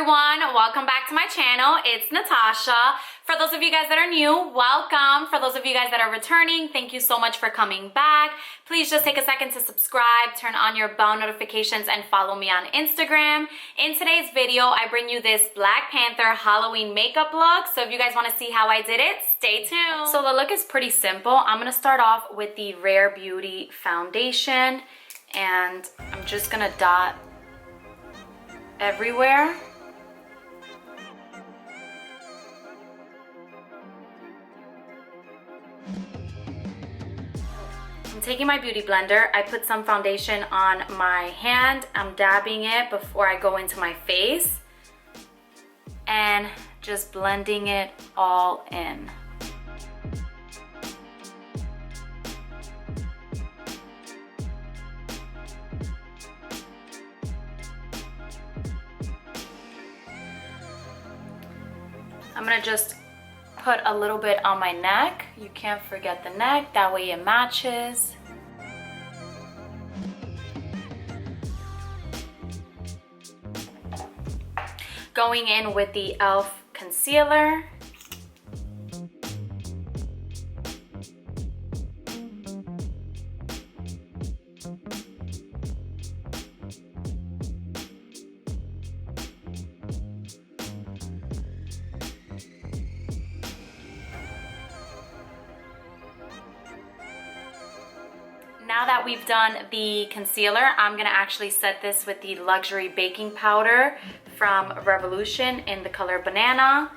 everyone, welcome back to my channel. It's Natasha. For those of you guys that are new, welcome. For those of you guys that are returning, thank you so much for coming back. Please just take a second to subscribe, turn on your bell notifications, and follow me on Instagram. In today's video, I bring you this Black Panther Halloween makeup look. So if you guys want to see how I did it, stay tuned. So the look is pretty simple. I'm going to start off with the Rare Beauty foundation, and I'm just going to dot everywhere. I'm taking my beauty blender. I put some foundation on my hand. I'm dabbing it before I go into my face and just blending it all in. I'm gonna just put a little bit on my neck. You can't forget the neck, that way it matches. Going in with the e.l.f. concealer. Now that we've done the concealer, I'm gonna actually set this with the Luxury Baking Powder from Revolution in the color Banana.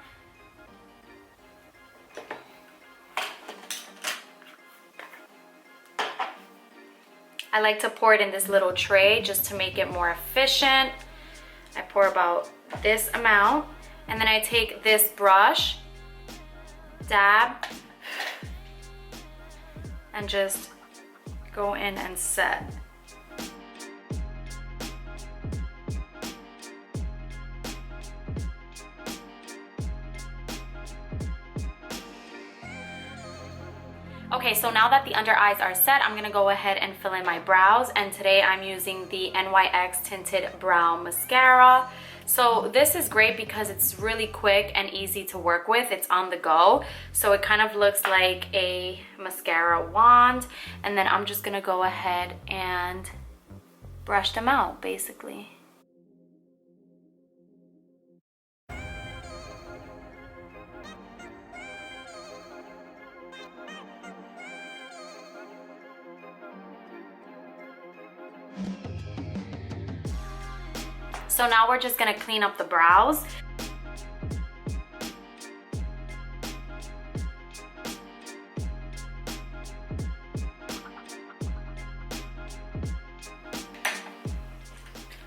I like to pour it in this little tray just to make it more efficient. I pour about this amount, and then I take this brush, dab, and just go in and set. Okay, so now that the under eyes are set, I'm gonna go ahead and fill in my brows, and today I'm using the NYX Tinted Brow Mascara. So this is great because it's really quick and easy to work with. It's on the go. So it kind of looks like a mascara wand. And then I'm just gonna go ahead and brush them out, basically. So now we're just gonna clean up the brows.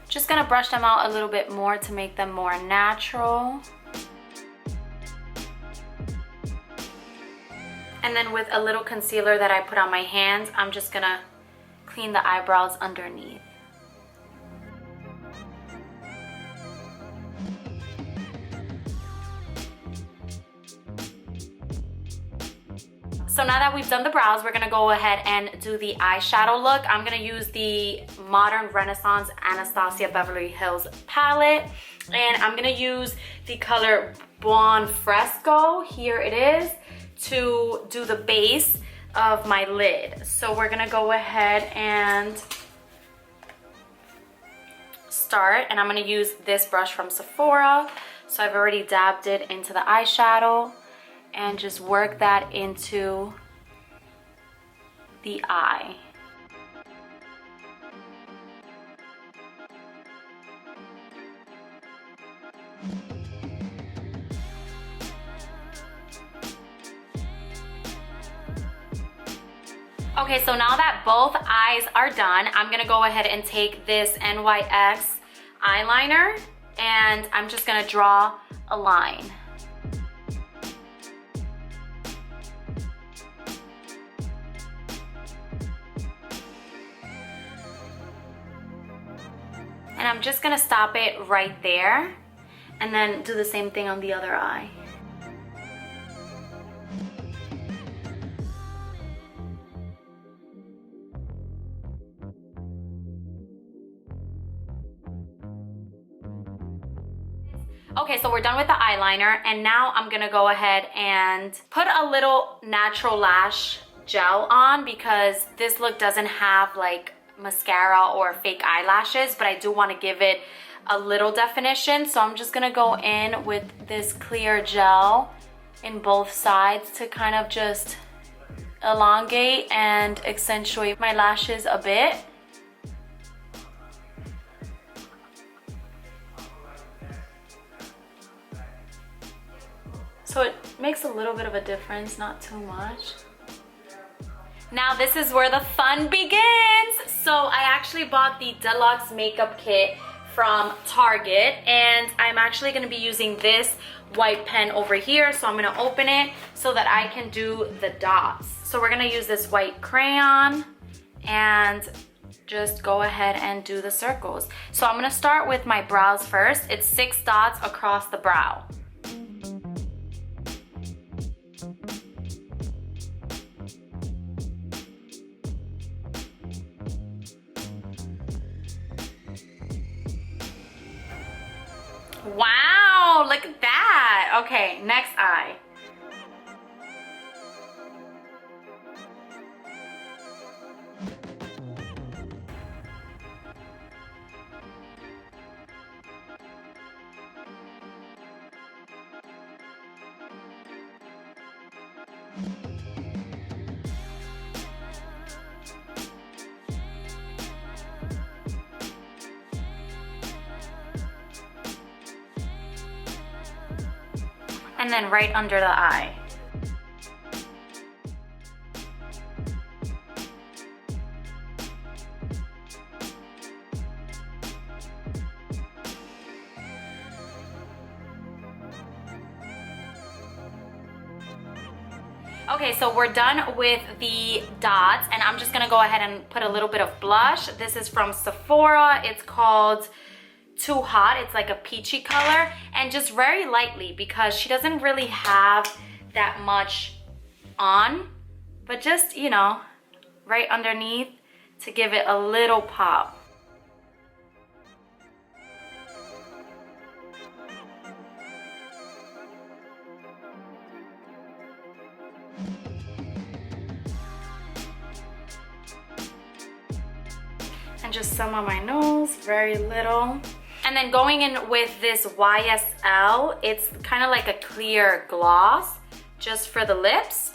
Just gonna brush them out a little bit more to make them more natural. And then with a little concealer that I put on my hands, I'm just gonna clean the eyebrows underneath. So now that we've done the brows, we're gonna go ahead and do the eyeshadow look. I'm gonna use the Modern Renaissance Anastasia Beverly Hills palette, and I'm gonna use the color Buon Fresco, here it is, to do the base of my lid. So we're gonna go ahead and start, and I'm gonna use this brush from Sephora. So I've already dabbed it into the eyeshadow, and just work that into the eye. Okay, so now that both eyes are done, I'm gonna go ahead and take this NYX eyeliner, and I'm just gonna draw a line. And I'm just gonna stop it right there and then do the same thing on the other eye. Okay, so we're done with the eyeliner, and now I'm gonna go ahead and put a little natural lash gel on because this look doesn't have like mascara or fake eyelashes, but I do want to give it a little definition. So I'm just gonna go in with this clear gel in both sides to kind of just elongate and accentuate my lashes a bit. So it makes a little bit of a difference, not too much. Now this is where the fun begins. So I actually bought the Deluxe Makeup Kit from Target, and I'm actually gonna be using this white pen over here. So I'm gonna open it so that I can do the dots. So we're gonna use this white crayon and just go ahead and do the circles. So I'm gonna start with my brows first. It's 6 dots across the brow. Wow, look at that. Okay, next eye. And then right under the eye. Okay, so we're done with the dots, and I'm just gonna go ahead and put a little bit of blush. This is from Sephora. It's called Too Hot. It's like a peachy color, and just very lightly because she doesn't really have that much on, but just, you know, right underneath to give it a little pop. And just some on my nose, very little. And then going in with this YSL, it's kind of like a clear gloss just for the lips.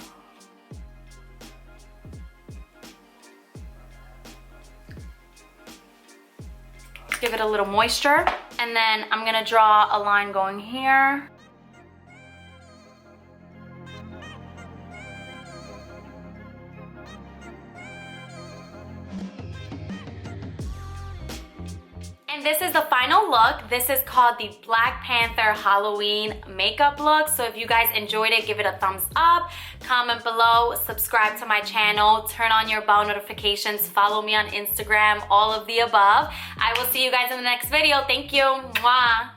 Give it a little moisture. And then I'm gonna draw a line going here. And this is the final look. This is called the Black Panther Halloween makeup look. So if you guys enjoyed it, give it a thumbs up, comment below, subscribe to my channel, turn on your bell notifications, follow me on Instagram, all of the above. I will see you guys in the next video. Thank you. Mwah.